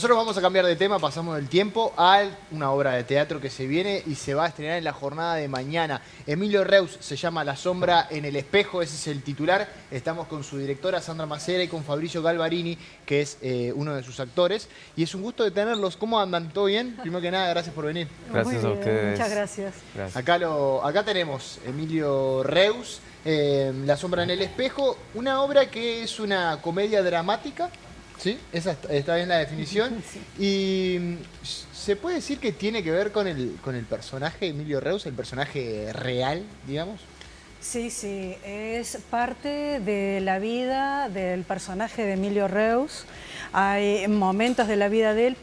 Nosotros vamos a cambiar de tema, pasamos del tiempo a una obra de teatro que se viene y se va a estrenar en la jornada de mañana. Emilio Reus se llama La sombra en el espejo, ese es el titular. Estamos con su directora Sandra Macera y con Fabricio Galvarini, que es uno de sus actores. Y es un gusto de tenerlos. ¿Cómo andan? ¿Todo bien? Primero que nada, gracias por venir. Gracias a ustedes. Muchas gracias. Acá tenemos Emilio Reus, La sombra en el espejo, una obra que es una comedia dramática. ¿Sí? Esa está bien la definición. Sí. Y ¿se puede decir que tiene que ver con el personaje Emilio Reus, el personaje real, digamos? Sí, sí, es parte de la vida del personaje de Emilio Reus. Hay momentos de la vida de él,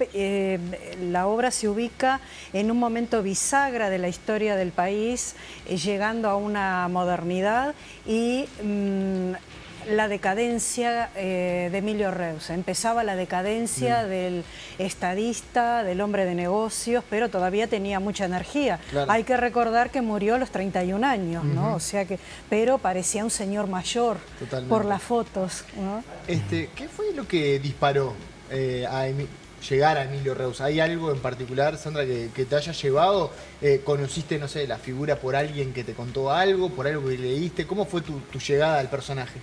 la obra se ubica en un momento bisagra de la historia del país, llegando a una modernidad y la decadencia de Emilio Reus. Empezaba la decadencia del estadista, del hombre de negocios, pero todavía tenía mucha energía. Claro. Hay que recordar que murió a los 31 años, ¿no? O sea que, pero parecía un señor mayor. Totalmente. Por las fotos, ¿no? ¿Qué fue lo que disparó llegar a Emilio Reus? ¿Hay algo en particular, Sandra, que te haya llevado? ¿Conociste, no sé, la figura por alguien que te contó algo, por algo que leíste? ¿Cómo fue tu llegada al personaje?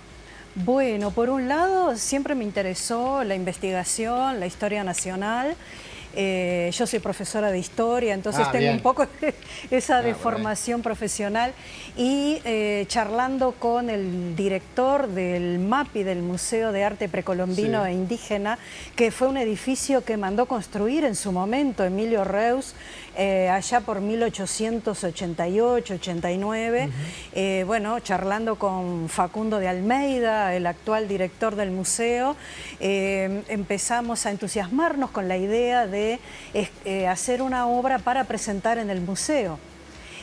Bueno, por un lado siempre me interesó la investigación, la historia nacional. Yo soy profesora de historia, entonces tengo un poco esa de formación profesional. Y charlando con el director del MAPI, del Museo de Arte Precolombino e Indígena, que fue un edificio que mandó construir en su momento Emilio Reus, allá por 1888-89. Bueno, charlando con Facundo de Almeida, el actual director del museo, empezamos a entusiasmarnos con la idea de hacer una obra para presentar en el museo.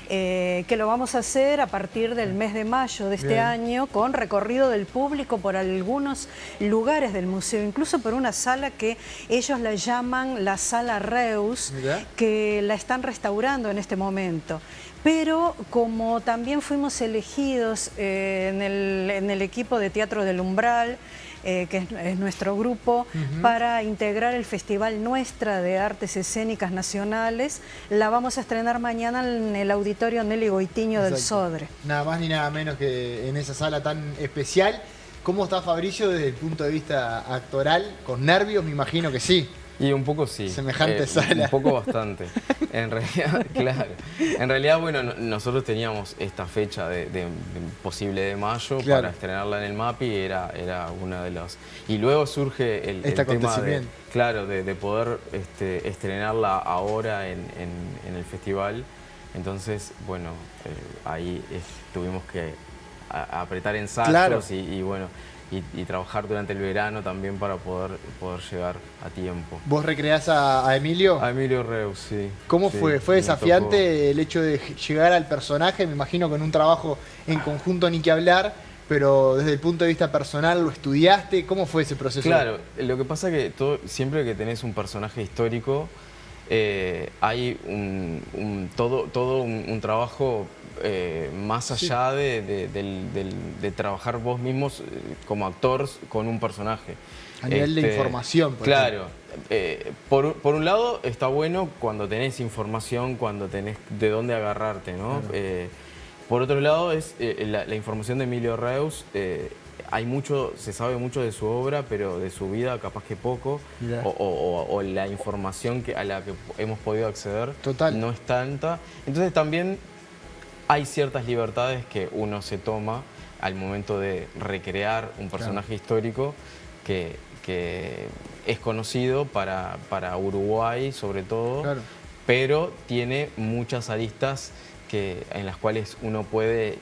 Que lo vamos a hacer a partir del mes de mayo de este año, con recorrido del público por algunos lugares del museo, incluso por una sala que ellos la llaman la Sala Reus, que la están restaurando en este momento. Pero como también fuimos elegidos en el equipo de Teatro del Umbral, que es nuestro grupo, para integrar el Festival Nuestra de Artes Escénicas Nacionales, la vamos a estrenar mañana en el Auditorio Nelly Goitiño del Sodre. Nada más ni nada menos que en esa sala tan especial. ¿Cómo está Fabricio desde el punto de vista actoral? ¿Con nervios? Me imagino que sí. Y un poco sí. Semejante sala. Un poco bastante. En realidad, claro. En realidad, bueno, nosotros teníamos esta fecha de posible de mayo para estrenarla en el MAPI, era una de las... Y luego surge el tema de poder estrenarla ahora en el festival. Entonces, bueno, ahí tuvimos que apretar ensayos y trabajar durante el verano también para poder llegar a tiempo. ¿Vos recreás a Emilio? A Emilio Reus, sí. ¿Cómo fue? ¿Fue desafiante el hecho de llegar al personaje? Me imagino con un trabajo en conjunto ni que hablar, pero desde el punto de vista personal, ¿lo estudiaste? ¿Cómo fue ese proceso? Claro, lo que pasa es que siempre que tenés un personaje histórico, hay todo un trabajo más allá de trabajar vos mismos como actor con un personaje. A nivel de información. Claro. Por un lado está bueno cuando tenés información, cuando tenés de dónde agarrarte, ¿no? Claro. Por otro lado es la información de Emilio Reus. Se sabe mucho de su obra, pero de su vida capaz que poco, o la información a la que hemos podido acceder no es tanta. Entonces también hay ciertas libertades que uno se toma al momento de recrear un personaje histórico que es conocido para Uruguay sobre todo, pero tiene muchas aristas en las cuales uno puede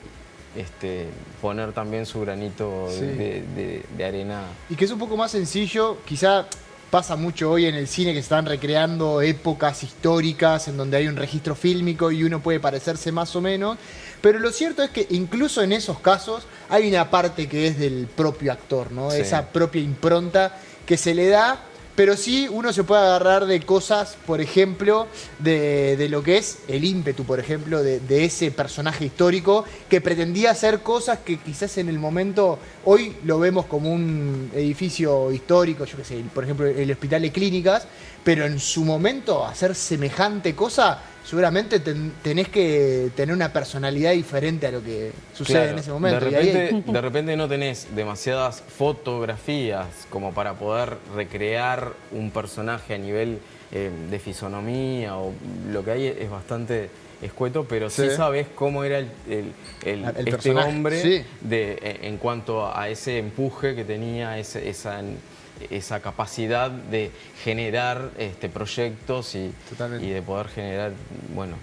poner también su granito de arena. Y que es un poco más sencillo, quizá pasa mucho hoy en el cine que se están recreando épocas históricas en donde hay un registro fílmico y uno puede parecerse más o menos, pero lo cierto es que incluso en esos casos hay una parte que es del propio actor, ¿no? Esa propia impronta que se le da pero sí uno se puede agarrar de cosas, por ejemplo, de lo que es el ímpetu, por ejemplo, de ese personaje histórico que pretendía hacer cosas que quizás en el momento, hoy lo vemos como un edificio histórico, yo qué sé, por ejemplo, el Hospital de Clínicas, pero en su momento hacer semejante cosa, seguramente tenés que tener una personalidad diferente a lo que sucede Claro, en ese momento. De repente no tenés demasiadas fotografías como para poder recrear un personaje a nivel de fisonomía, o lo que hay es bastante escueto, pero sí sabés cómo era este personaje, hombre sí. en cuanto a ese empuje que tenía, esa capacidad de generar proyectos y de poder generar, bueno...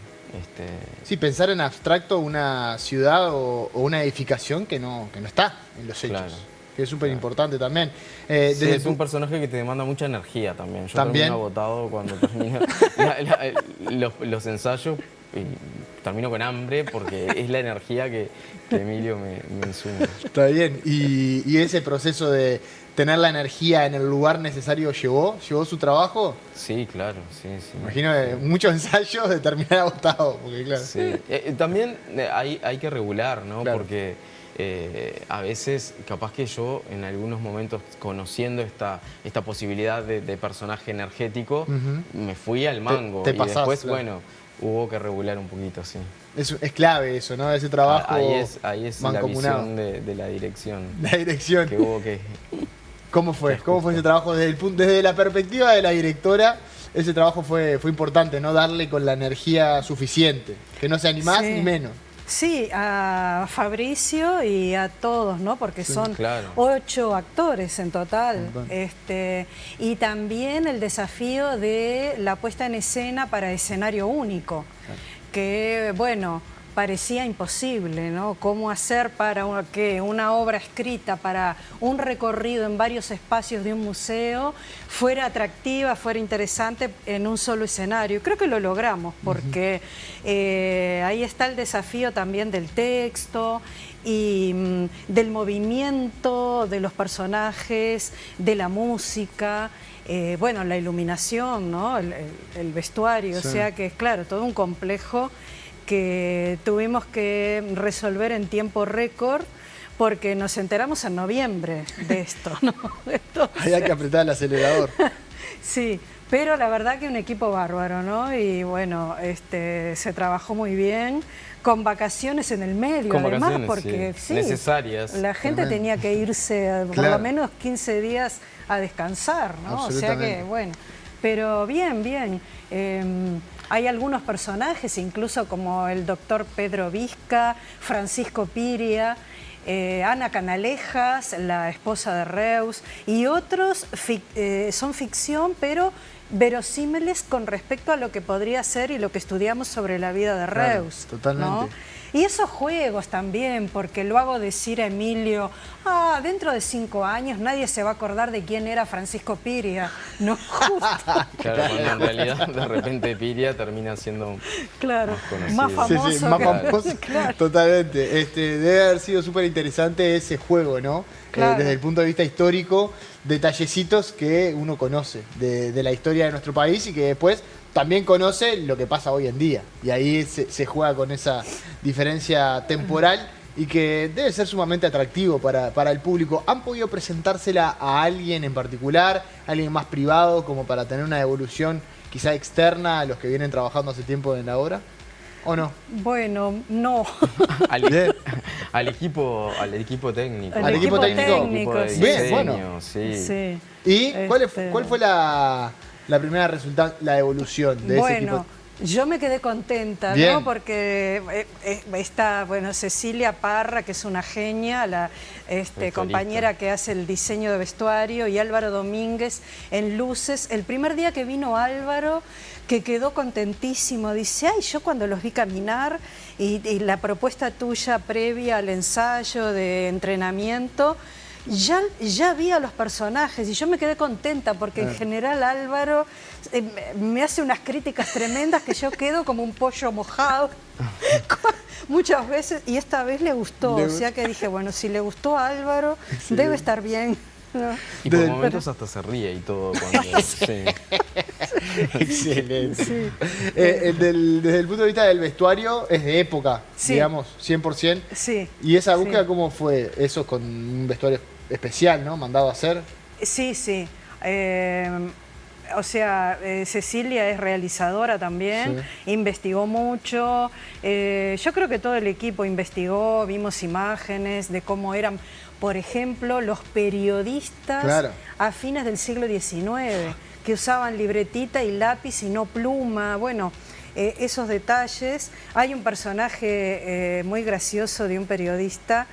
Sí, pensar en abstracto una ciudad o una edificación que no está en los hechos. Claro. Que es súper importante también. Sí, es un personaje que te demanda mucha energía también. Yo termino agotado cuando termino los ensayos y termino con hambre porque es la energía que Emilio me insume. Está bien. Y ese proceso de tener la energía en el lugar necesario llevó su trabajo. Sí, claro, sí. Imagino muchos ensayos de terminar agotado. Porque, claro. Sí. También hay que regular, ¿no? Claro. Porque a veces, capaz que yo, en algunos momentos, conociendo esta posibilidad de personaje energético, me fui al mango. Te y pasás, después, claro. bueno, hubo que regular un poquito, sí. Es clave eso, ¿no? Ese trabajo Ahí es la mancomunado. visión de la dirección. La dirección. Que hubo que... ¿Cómo fue? ¿Cómo fue ese trabajo desde la perspectiva de la directora? Ese trabajo fue importante, ¿no? Darle con la energía suficiente, que no sea ni más ni menos. Sí, a Fabricio y a todos, ¿no? Porque son 8 actores en total. Y también el desafío de la puesta en escena para escenario único, que, bueno, parecía imposible, ¿no? ¿Cómo hacer para que una obra escrita para un recorrido en varios espacios de un museo fuera atractiva, fuera interesante en un solo escenario? Creo que lo logramos, porque ahí está el desafío también del texto y del movimiento de los personajes, de la música, bueno, la iluminación, ¿no? El vestuario, o sea que es, claro, todo un complejo que tuvimos que resolver en tiempo récord porque nos enteramos en noviembre de esto, ¿no? Había que apretar el acelerador. Sí, pero la verdad que un equipo bárbaro, ¿no? Y bueno, se trabajó muy bien, con vacaciones en el medio, además, porque necesarias. La gente tenía que irse por lo menos 15 días a descansar, ¿no? O sea que, bueno, pero bien. Hay algunos personajes, incluso como el doctor Pedro Vizca, Francisco Piria, Ana Canalejas, la esposa de Reus, y otros son ficción, pero verosímiles con respecto a lo que podría ser y lo que estudiamos sobre la vida de Reus. Totalmente. ¿no? Y esos juegos también, porque lo hago decir a Emilio, dentro de 5 años nadie se va a acordar de quién era Francisco Piria. No, justo. Claro, cuando en realidad de repente Piria termina siendo más famoso. Sí, más famoso. Claro. Totalmente. Debe haber sido súper interesante ese juego, ¿no? Claro. Desde el punto de vista histórico, detallecitos que uno conoce de la historia de nuestro país y que después también conoce lo que pasa hoy en día. Y ahí se juega con esa diferencia temporal y que debe ser sumamente atractivo para el público. ¿Han podido presentársela a alguien en particular, a alguien más privado, como para tener una evolución quizá externa a los que vienen trabajando hace tiempo en la obra? ¿O no? Bueno, no. al equipo técnico. Al equipo técnico. De diseño, bueno. Sí. ¿Y cuál fue la primera la evolución de ese equipo? Yo me quedé contenta, ¿no? Porque está, Cecilia Parra, que es una genia, la compañera que hace el diseño de vestuario, y Álvaro Domínguez en luces. El primer día que vino Álvaro, que quedó contentísimo, dice, yo cuando los vi caminar y la propuesta tuya previa al ensayo de entrenamiento, ya vi a los personajes y yo me quedé contenta porque en general Álvaro me hace unas críticas tremendas que yo quedo como un pollo mojado muchas veces, y esta vez le gustó, o sea que dije, bueno, si le gustó a Álvaro, debe estar bien. No. Y por momentos hasta se ríe y todo. Cuando, sí. Excelente. Sí. Desde el punto de vista del vestuario, es de época, Sí. digamos, 100%. Sí. ¿Y esa Sí. búsqueda cómo fue? Eso con un vestuario especial, ¿no? Mandado a hacer. Sí, sí. O sea, Cecilia es realizadora también, investigó mucho. Yo creo que todo el equipo investigó, vimos imágenes de cómo eran, por ejemplo, los periodistas Claro. a fines del siglo XIX, que usaban libretita y lápiz y no pluma. Bueno, esos detalles. Hay un personaje muy gracioso de un periodista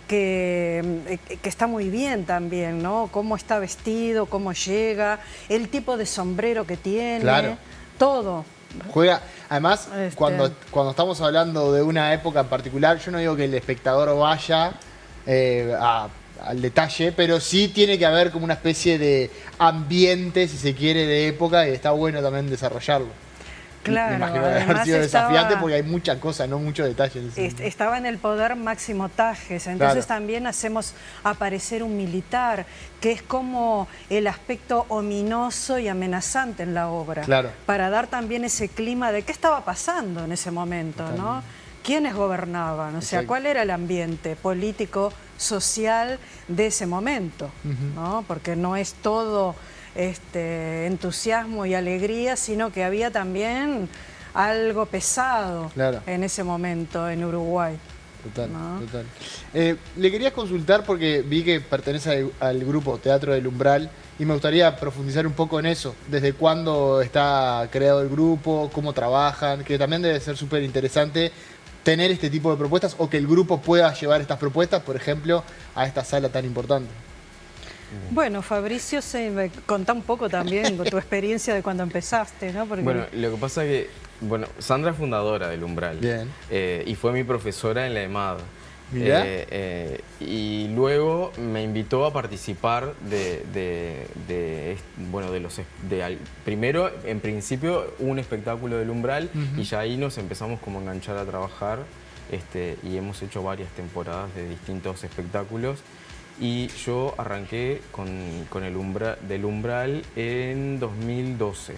que está muy bien también, ¿no? Cómo está vestido, cómo llega, el tipo de sombrero que tiene, Claro. todo. Juega, además, Este- cuando estamos hablando de una época en particular, yo no digo que el espectador vaya al detalle, pero sí tiene que haber como una especie de ambiente, si se quiere, de época, y está bueno también desarrollarlo. Claro, Me imagino que debe haber además sido desafiante estaba- porque hay muchas cosas, no muchos detalles. en ese sentido. Estaba en el poder Máximo Tajes, entonces Claro. también hacemos aparecer un militar, que es como el aspecto ominoso y amenazante en la obra, Claro. para dar también ese clima de qué estaba pasando en ese momento, ¿no? ¿Quiénes gobernaban? O sea, Exacto. ¿cuál era el ambiente político, social de ese momento? ¿No? Porque no es todo entusiasmo y alegría, sino que había también algo pesado Claro. en ese momento en Uruguay. Total, ¿no? total. Le quería consultar porque vi que pertenece al grupo Teatro del Umbral y me gustaría profundizar un poco en eso. ¿Desde cuándo está creado el grupo? ¿Cómo trabajan? Que también debe ser súper interesante tener este tipo de propuestas o que el grupo pueda llevar estas propuestas, por ejemplo, a esta sala tan importante. Bueno, Fabricio, contá un poco también con tu experiencia de cuando empezaste, ¿no? Porque Bueno, lo que pasa es que, bueno, Sandra es fundadora del Umbral. Bien. Y fue mi profesora en la EMAD. Mirá. Y luego me invitó a participar primero, en principio, un espectáculo del Umbral, y ya ahí nos empezamos como a enganchar a trabajar, y hemos hecho varias temporadas de distintos espectáculos. Y yo arranqué con del Umbral en 2012.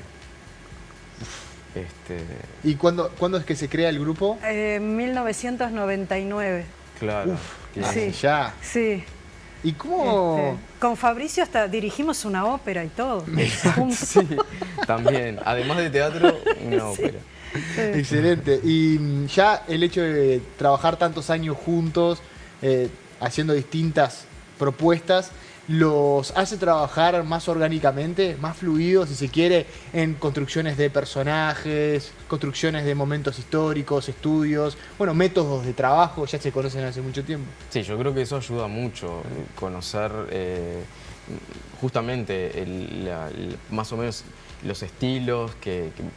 ¿Y cuándo es que se crea el grupo? 1999. Claro. que- Sí. Ya. Sí. ¿Y cómo...? Con Fabricio hasta dirigimos una ópera y todo. juntos. Sí, también. Además de teatro, una ópera. Excelente. Y ya el hecho de trabajar tantos años juntos, haciendo distintas propuestas, los hace trabajar más orgánicamente, más fluidos, si se quiere, en construcciones de personajes, construcciones de momentos históricos, estudios, bueno, métodos de trabajo, ya se conocen hace mucho tiempo. Sí, yo creo que eso ayuda mucho, conocer justamente más o menos los estilos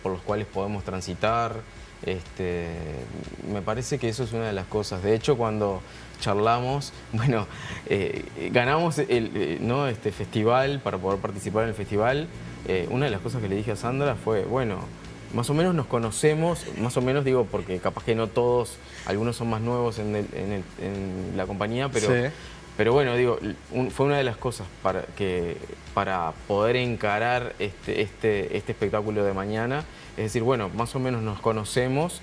por los cuales podemos transitar. Me parece que eso es una de las cosas. De hecho, cuando charlamos, bueno, ganamos este festival para poder participar en el festival. Una de las cosas que le dije a Sandra fue, bueno, más o menos nos conocemos, más o menos digo porque capaz que no todos, algunos son más nuevos en la compañía, pero, Sí. pero bueno, digo, fue una de las cosas para poder encarar este espectáculo de mañana. Es decir, bueno, más o menos nos conocemos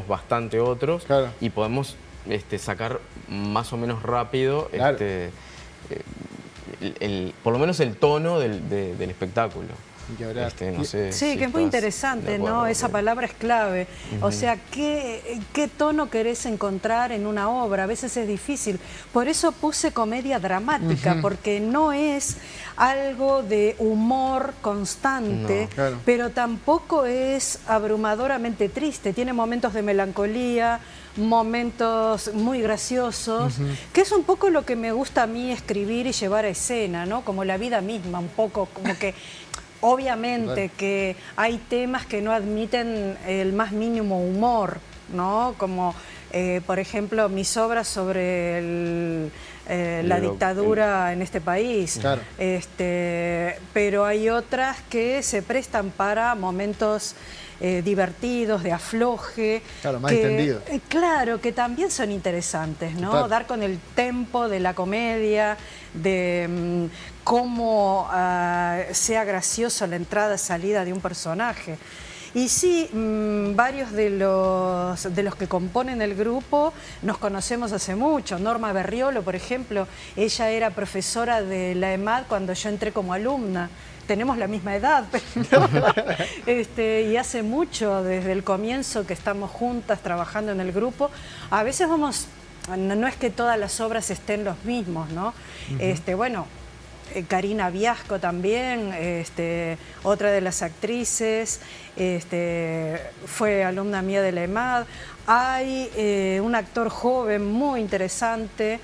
bastante otros, Claro. y podemos sacar más o menos rápido Claro. por lo menos el tono del espectáculo. Ni que hablar. No sé Sí, si que es muy estás interesante, de acuerdo, ¿no? Esa pero- palabra es clave. O sea, ¿qué tono querés encontrar en una obra? A veces es difícil. Por eso puse comedia dramática, porque no es algo de humor constante, No. Claro. pero tampoco es abrumadoramente triste. Tiene momentos de melancolía, momentos muy graciosos, que es un poco lo que me gusta a mí escribir y llevar a escena, ¿no? Como la vida misma, un poco como que... Obviamente que hay temas que no admiten el más mínimo humor, ¿no? Como por ejemplo, mis obras sobre la dictadura en este país, Claro. Pero hay otras que se prestan para momentos divertidos, de afloje. Claro, más distendido. Claro, que también son interesantes, ¿no? Total. Dar con el tempo de la comedia, de cómo sea gracioso la entrada y salida de un personaje. Y sí, varios de los que componen el grupo nos conocemos hace mucho. Norma Berriolo, por ejemplo, ella era profesora de la EMAD cuando yo entré como alumna. Tenemos la misma edad, pero y hace mucho, desde el comienzo que estamos juntas trabajando en el grupo. A veces vamos, no es que todas las obras estén los mismos, ¿no? Bueno, Karina Viasco también, otra de las actrices, fue alumna mía de la EMAD. Hay un actor joven muy interesante,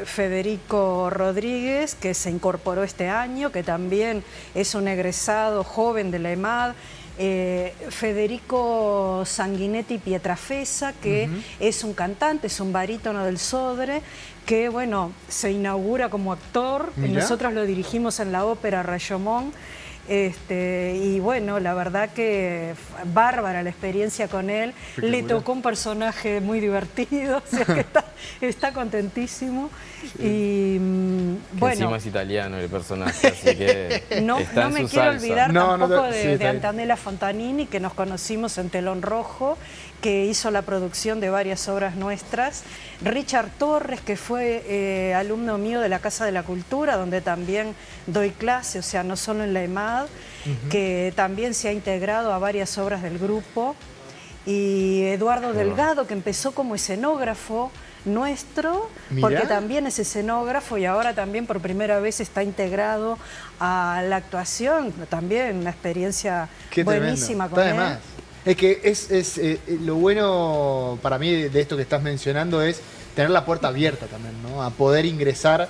Federico Rodríguez, que se incorporó este año, que también es un egresado joven de la EMAD. Federico Sanguinetti Pietrafesa, que es un cantante, es un barítono del Sodre, que bueno, se inaugura como actor. Mirá. Nosotros lo dirigimos en la ópera Rashomon. Y bueno, la verdad que bárbara la experiencia con él. Le tocó un personaje muy divertido, o sea que está contentísimo. Sí. Y que bueno, encima es italiano el personaje, así que no está en me su quiero salsa. olvidar No, tampoco sí, de está bien. Antonella Fontanini, que nos conocimos en Telón Rojo, que hizo la producción de varias obras nuestras. Richard Torres, que fue alumno mío de la Casa de la Cultura, donde también doy clase, o sea, no solo en la EMAD, que también se ha integrado a varias obras del grupo. Y Eduardo Delgado, que empezó como escenógrafo nuestro, Mirá. porque también es escenógrafo y ahora también por primera vez está integrado a la actuación. También una experiencia Qué buenísima tremendo. con Está de él. más. Es que es lo bueno para mí de esto que estás mencionando es tener la puerta abierta también, ¿no? A poder ingresar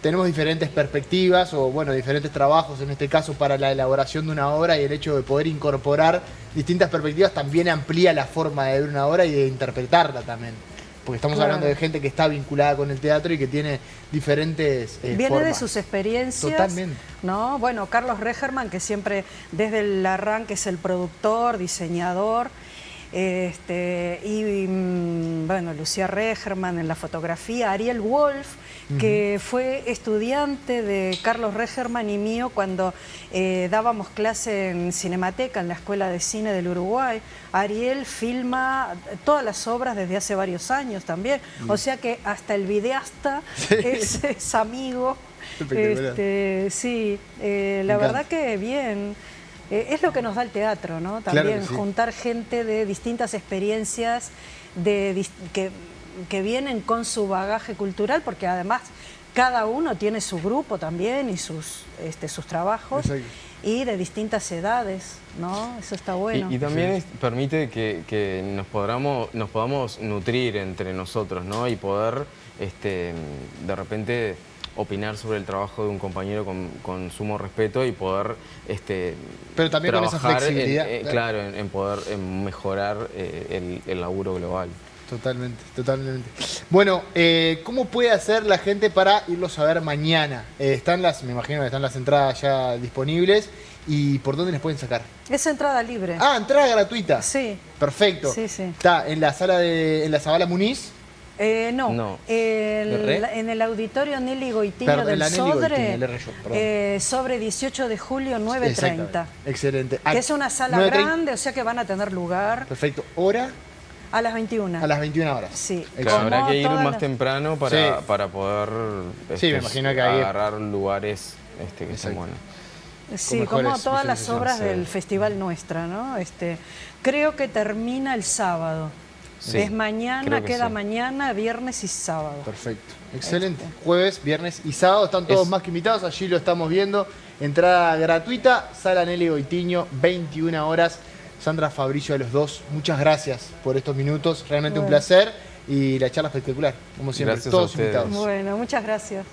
tenemos diferentes perspectivas o bueno, diferentes trabajos en este caso para la elaboración de una obra, y el hecho de poder incorporar distintas perspectivas también amplía la forma de ver una obra y de interpretarla también. Porque estamos Claro. hablando de gente que está vinculada con el teatro y que tiene diferentes Viene formas. de sus experiencias. Totalmente. ¿No? Bueno, Carlos Regerman, que siempre desde el arranque es el productor, diseñador. Bueno, Lucía Regerman en la fotografía, Ariel Wolf, que fue estudiante de Carlos Regerman y mío cuando dábamos clase en Cinemateca, en la Escuela de Cine del Uruguay. Ariel filma todas las obras desde hace varios años también, o sea que hasta el videasta es amigo. Espectacular. Sí, Me la verdad encanta. que bien. Es lo que nos da el teatro, ¿no? También Claro que sí. juntar gente de distintas experiencias, que vienen con su bagaje cultural, porque además cada uno tiene su grupo también y sus trabajos, Exacto. y de distintas edades, ¿no? Eso está bueno. Y también permite que nos podamos nutrir entre nosotros, ¿no? Y poder, de repente, opinar sobre el trabajo de un compañero con sumo respeto y poder Pero también con esa trabajar flexibilidad. claro, en poder mejorar el laburo global. Totalmente, totalmente. Bueno, ¿cómo puede hacer la gente para irlos a ver mañana? Me imagino que están las entradas ya disponibles. ¿Y por dónde les pueden sacar? Es entrada libre. Ah, entrada gratuita. Sí. Perfecto. Sí, sí. Está en la sala en la Zabala Muniz. No, No. En el auditorio Nelly Goitiño Perdón, del la Nelly Sodre, Goitiño, le erré yo, perdón. sobre 18 de julio, 9:30. Exactamente. Excelente. Que es una sala 9:30. grande, o sea que van a tener lugar Perfecto. ¿Hora? a las 21. A las 21 horas. Sí. Claro, Como habrá que ir todas más las- temprano Sí. para poder Sí, me imagino que ahí- agarrar lugares que Exacto. son buenos. Sí, mejores como todas las visualizaciones, obras sí. del Festival Nuestra, ¿no? Creo que termina el sábado. Sí, Es mañana, creo que queda sí. mañana, viernes y sábado. Perfecto. Excelente. Jueves, viernes y sábado están todos más que invitados. Allí lo estamos viendo. Entrada gratuita. Sala Nelly Goitiño, 21 horas. Sandra, Fabricio, a los dos, muchas gracias por estos minutos. Realmente un Bueno. placer. Y la charla espectacular, como siempre. Gracias a Todos ustedes. invitados. Bueno, muchas gracias.